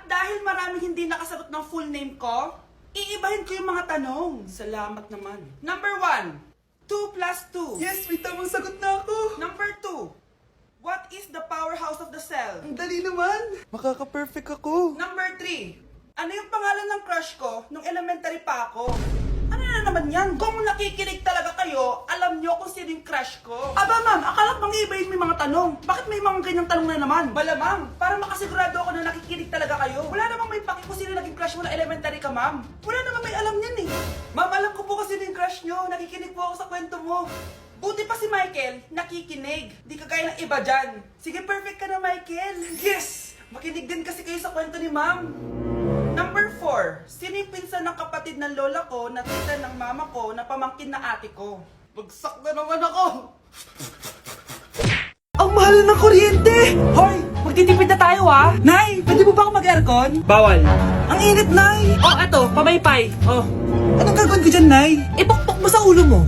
dahil maraming hindi nakasagot ng full name ko, iibahin ko yung mga tanong. Salamat naman. Number 1, 2 plus 2. Yes, may tamang sagot na ako. Number 2, what is the powerhouse of the cell? Ang dali naman. Makaka-perfect ako. Number 3, ano yung pangalan ng crush ko nung elementary pa ako? Ano na naman yan? Kung nakikinig talaga kayo, alam nyo kung sino yung crush ko. Aba ma'am, akala bang iibahin may mga tanong? Bakit may mga ganyang tanong na naman? Malamang, para makasigurado ako na nakikinig talaga kayo. Wala namang may paki kung sino naging crush mo na elementary ka, ma'am. Wala namang may alam yan eh. Ma'am, alam ko po kasi sino yung crush nyo. Nakikinig po ako sa kwento mo. Buti pa si Michael, nakikinig. Di kagaya ng iba dyan. Sige, perfect ka na, Michael. Yes! Makinig din kasi kayo sa kwento ni ma'am. Number 4, sino yung pinsan ng kapatid ng lola ko na tita ng mama ko na pamangkin na ate ko? Bagsak na naman ako! Ang mahal ng kuryente. Hoy! Magtitipid na tayo ah! Nay, pwede mo ba ako mag-aircon? Bawal! Ang init, Nay. Oh, eto, pamaypay! Oh, Anong gagawin ko dyan, Nay? ipukpok mo sa ulo mo!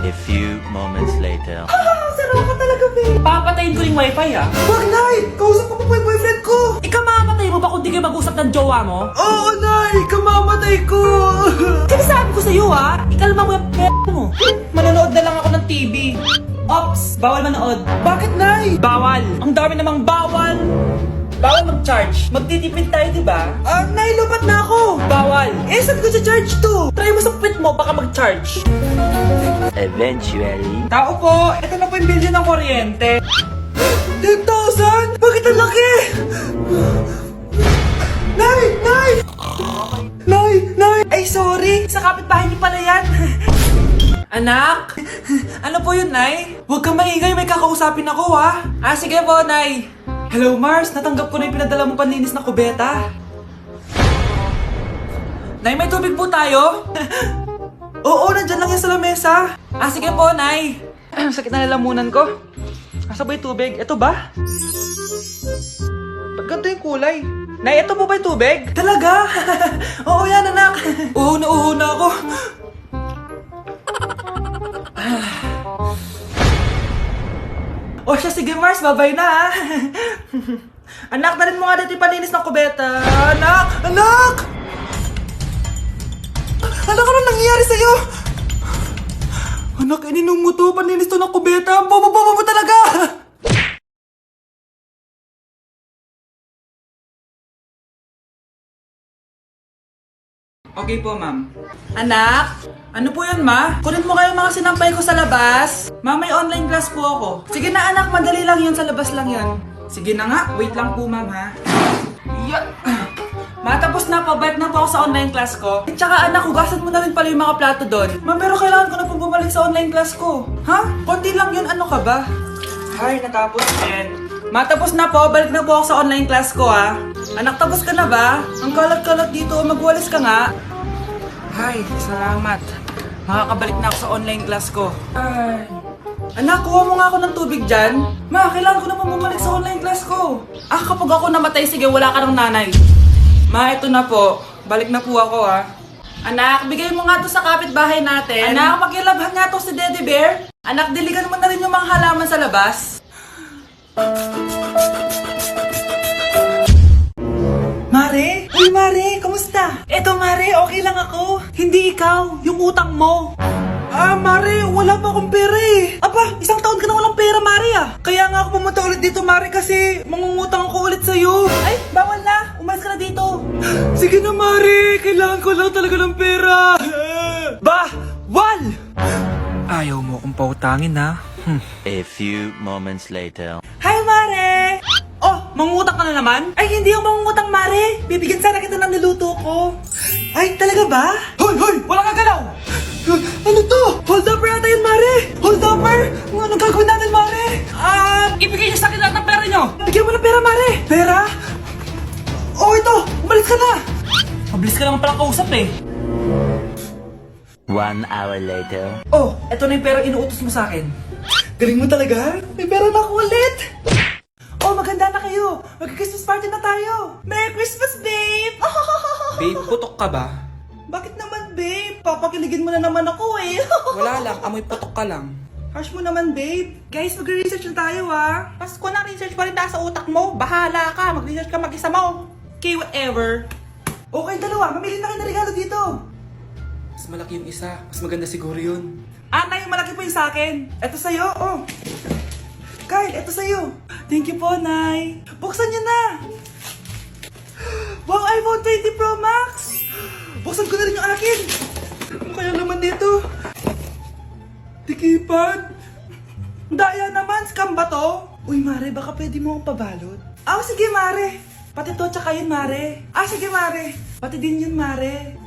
A few moments later. Sarap ka talaga, babe. Papatayin ko yung wifi ah! Wag, Nay. Kausap ko pa po yung boyfriend ko. Ikamamatay mo ba kung di kayo mag-usap ng jowa mo? Oo, Nay. Kamamatay ko. Sinasabi ko sa'yo ah! Ikalma mo yung mo! Manonood na lang ako ng TV! Ops! Bawal manood! Bakit, Nay? Bawal! Ang dami namang bawal! Bawal mag-charge! Magtitipid tayo, di ba? Nay, lupat na ako. Bawal! Eh, saan ko sa charge to? Try mo sa puwit mo, baka mag-charge! Eventually. Tao po! Ito na po yung bill ng kuryente! 10,000? Bakit ang laki? Nay! Nay! Nay! Nay! Ay, sorry! Sa kapitbahay niyo pala yan! Anak! Ano po yun, Nay? Huwag kang maingay, may kakausapin ako, ha? Sige po, Nay! Hello, Mars! Natanggap ko na yung pinadala mong panlinis na kubeta. Nay, may tubig po tayo? Oo, nandyan lang yan sa lamesa. Sige po, Nay. Sakit na lalamunan ko. Asa ba yung tubig? Ito ba? Ba't ganito yung kulay? Nay, ito po ba yung tubig? Talaga? Oo yan, anak. Uho na ako. O siya, sige Mars, babay na ha. Anak, dalhin mo nga dito yung palinis ng kubeta. Anak! Anak! Anak, ano nangyayari sa'yo? Anak, ininom mo to. Paninis to ng kubeta. Ang bobo-bobo mo talaga! Okay po, ma'am. Anak, ano po yun, ma? Kunin mo kayo mga sinampay ko sa labas. Ma, may online class po ako. Sige na, anak, madali lang yun. Sa labas lang yun. Sige na nga, wait lang po, ma'am, ha? Matapos na po, balik na po ako sa online class ko. At saka anak, hugasan mo na rin pala yung mga plato doon. Ma'am, pero kailangan ko na pong bumalik sa online class ko. Ha? Konti lang yun, ano ka ba? Ay, natapos din. Matapos na po, balik na po ako sa online class ko, ha? Anak, tapos ka na ba? Ang kalat-kalat dito, magwalis ka nga. Ay, salamat. Makakabalik na ako sa online class ko. Ay. Anak, kuha mo nga ako ng tubig dyan. Ma, kailangan ko na pong bumalik sa online class ko. Kapag ako namatay, sige, wala ka ng nanay. Ma, ito na po. Balik na po ako, ha. Anak, bigay mo nga to sa kapitbahay natin. Anak, makilabhan nga to si Daddy Bear. Anak, diligan mo na rin yung mga halaman sa labas. Mare? Uy, Mare, kamusta? Eto, Mare, okay lang ako. Hindi ikaw, yung utang mo. Mare, wala pa akong pera eh. Aba, isang taon ka na walang pera, Mare, ah. Kaya nga ako pumunta ulit dito, Mare, kasi mangungutang ako ulit sa'yo. Ay, bawal na. Umalis ka na dito. Sige na, Mare. Kailangan ko lang talaga ng pera. Wal! Ayaw mo akong pautangin, ha? A few moments later. Hi, Mare! Oh, mangungutang ka na naman? Ay, hindi ako mangungutang, Mare. Bibigyan sana kita ng niluto ko. Ay, talaga ba? Hoy, hoy! Wala kang galaw! Ano to? Hold upper ata yun, Mare! Hold upper? Anong gagawin natin, Mare? Ibigay niyo sa akin lahat ng pera niyo! Bigyan mo ng pera, Mare! Pera? Oh, ito! Umalis ka na! Mabilis ka naman palang kausap eh. 1 hour later. Oh, eto na yung pera inuutos mo sa akin. Galing mo talaga? May pera na ako ulit! Oh, maganda na kayo. Mag-Christmas party na tayo. Merry Christmas, babe! Babe, putok ka ba? Bakit naman, babe? Papakiligin mo na naman ako eh. Wala lang, amoy putok ka lang. Harsh mo naman, babe. Guys, mag-research na tayo ah. Pasko na research pa rin tayo sa utak mo. Bahala ka, mag-research ka mag-isa mo. Okay, whatever. Okay, dalawa. Mamili na kayo ng regalo dito. Mas malaki yung isa. Mas maganda siguro yun. Nay, malaki po yung sa akin. Ito sa'yo, oh. Kyle, ito sa'yo. Thank you po, Nay. Buksan niyo na. Wow, iPhone 20 Pro Max. Buksan ko na rin yung akin. Ano kaya naman dito? Tikipad. Daya naman, scam ba to? Uy, Mare, baka pwede mo akong pabalot. Sige, Mare. Pati to, tsaka yun, Mare. Sige, Mare. Pati din yun, Mare.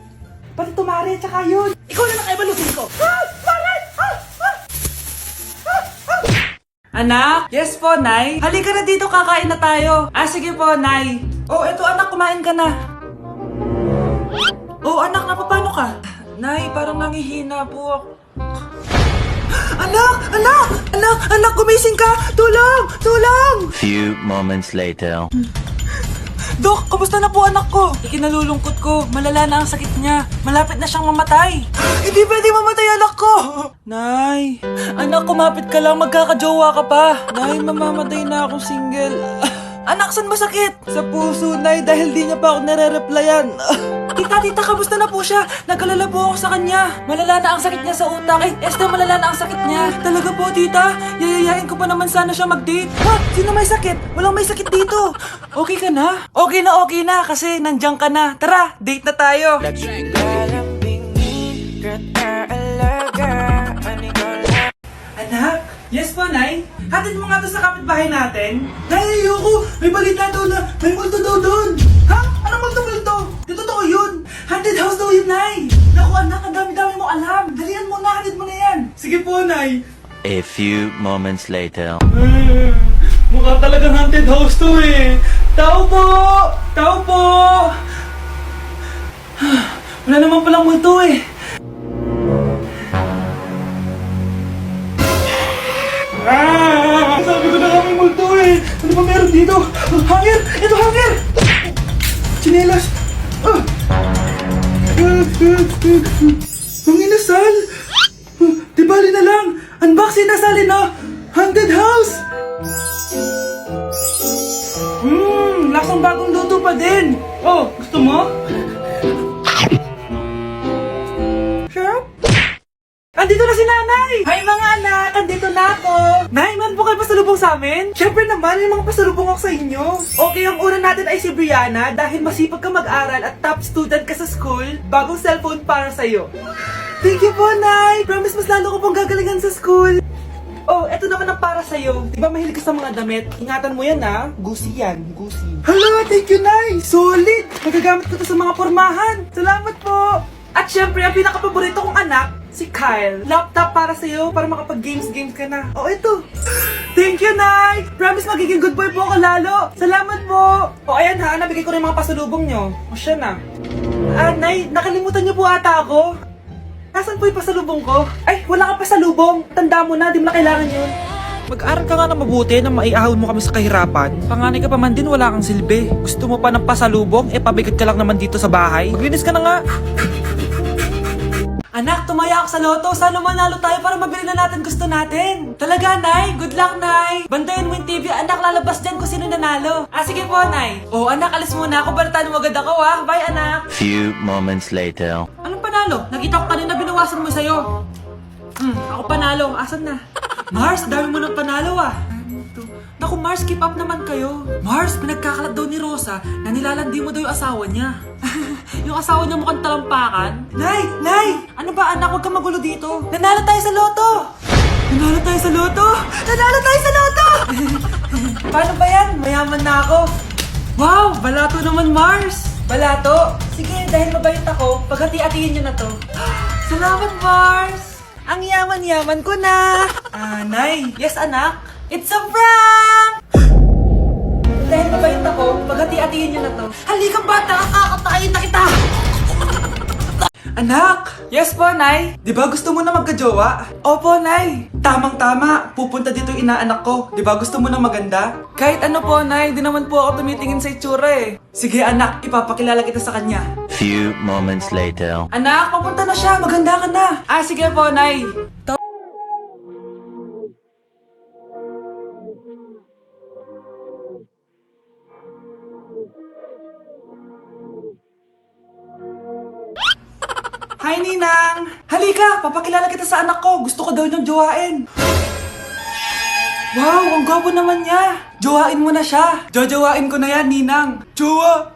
Pati to, Mare, tsaka yun. Ikaw na nakaibalutin ko. Mare! Anak? Yes po, Nay. Halika na dito, kakain na tayo. Sige po, Nay. Eto anak, kumain ka na. Anak, napapano ka? Nay, parang nangihina po ako. Anak, gumising ka! Tulong! Few moments later. Dok, kamusta na po anak ko? Ikinalulungkot ko, malala na ang sakit niya. Malapit na siyang mamatay. Hindi pwede mamatay anak ko! Nay, anak, kumapit ka lang, magkakajowa ka pa. Nay, mamamatay na akong single. Anak, saan masakit? Sa puso, Nay, dahil di niya pa ako nare-replyan. Tita, kamusta na po siya? Nag-alala po ako sa kanya. Malala na ang sakit niya sa utak. Esther, malala na ang sakit niya. Talaga po, tita? Yayayain ko pa naman sana siya mag-date. Sino may sakit? Walang may sakit dito. Okay ka na? Okay na, kasi nandiyan ka na. Tara, date na tayo. Anak? Yes po, Nay? Hatid mo nga to sa kapitbahay natin. Nay, ayoko! May balita daw na may multo daw doon! Ha? Anong multo? Di totoo yun! Haunted house daw yun, Nay! Naku anak, ang dami-dami mo alam! Dalian mo na, hatid mo na yan! Sige po, Nay! A few moments later. Mukha talagang haunted house to eh! Tao po! Wala naman palang multo eh! Sabi ko na nga may multo eh! Ano ba meron dito? Hangir! Ito hangir! Chinelas! Ang inasal! Di bali na lang! Unboxing na sali na! Haunted house! Lasang bagong luto pa din! Gusto mo? Sure? Andito na si Nanay! Hi mga anak! Andito na ako! Nay, man po kayo pasalubong sa amin? Siyempre naman, may mga pasalubong ako sa inyo. Okay, ang una natin ay si Brianna dahil masipag ka mag-aral at top student ka sa school. Bagong cellphone para sa'yo. Thank you po, Nay! Promise mas lalo ko pong gagalingan sa school. Eto naman ang para sa'yo. Di ba mahilig ka sa mga damit? Ingatan mo yan, ha? Gucci yan. Gucci. Hala, thank you, Nay! Solid! Magagamit ko to sa mga pormahan. Salamat po! At syempre, ang pinakapaborito kong anak, si Kyle. Laptop para sa'yo, para makapag-games ka na. Ito. Thank you, Nay! Promise magiging good boy po ako lalo. Salamat po! Ayan ha, nabigay ko rin mga pasalubong nyo. Siya na. Nay, nakalimutan niyo po ata ako. Nasaan po yung pasalubong ko? Ay, wala kang pasalubong. Tanda mo na, di mo na kailangan yun. Mag-aral ka nga na mabuti na maiahon mo kami sa kahirapan. Panganay ka pa man din, wala kang silbi. Gusto mo pa ng pasalubong? Pabigat ka lang naman dito sa bahay. Maglinis ka na nga. Anak, tumaya ako sa loto. Sana manalo tayo para mabili na natin gusto natin. Talaga, Nay? Good luck, Nay. Bantayan mo yung TV. Anak, lalabas dyan kung sino nanalo. Sige po, Nay. Anak, alis muna ako. Balitaan mo agad ako, ha? Bye, anak. Few moments later. Anong panalo? Nakita ko kanina binawasan mo sa'yo. Ako panalo. Asan na? Mars, dami mo ng panalo, ah. Naku, Mars, keep up naman kayo. Mars, pinagkakalat daw ni Rosa na nilalandi mo daw yung asawa niya. Yung asawa niya mukhang talampakan. Nay! Ano ba anak? Huwag kang magulo dito. Nanalo tayo sa loto! Paano ba yan? Mayaman na ako. Wow! Balato naman, Mars! Balato? Sige, dahil mabait ako, paghati-hatiin niyo na to. Salamat, Mars! Ang yaman-yaman ko na! Nay! Yes, anak? It's a prank! Dahil mabait ako, paghati-hatiin niyo na to. Halika bata, kakatayin na kita! Anak! Yes po, Nay! Di ba gusto mo na magka-jowa? Opo, Nay! Tamang-tama, pupunta dito yung inaanak ko. Di ba gusto mo na maganda? Kahit ano po, Nay, di naman po ako tumitingin sa itsura eh. Sige anak, ipapakilala kita sa kanya. Few moments later. Anak, papunta na siya, maganda ka na. Sige po, Nay. Hi, Ninang! Halika, papakilala kita sa anak ko. Gusto ko daw niyang jowain. Wow, ang gwapo naman niya. Jowain mo na siya. Jojowain ko na yan, Ninang. Jowa!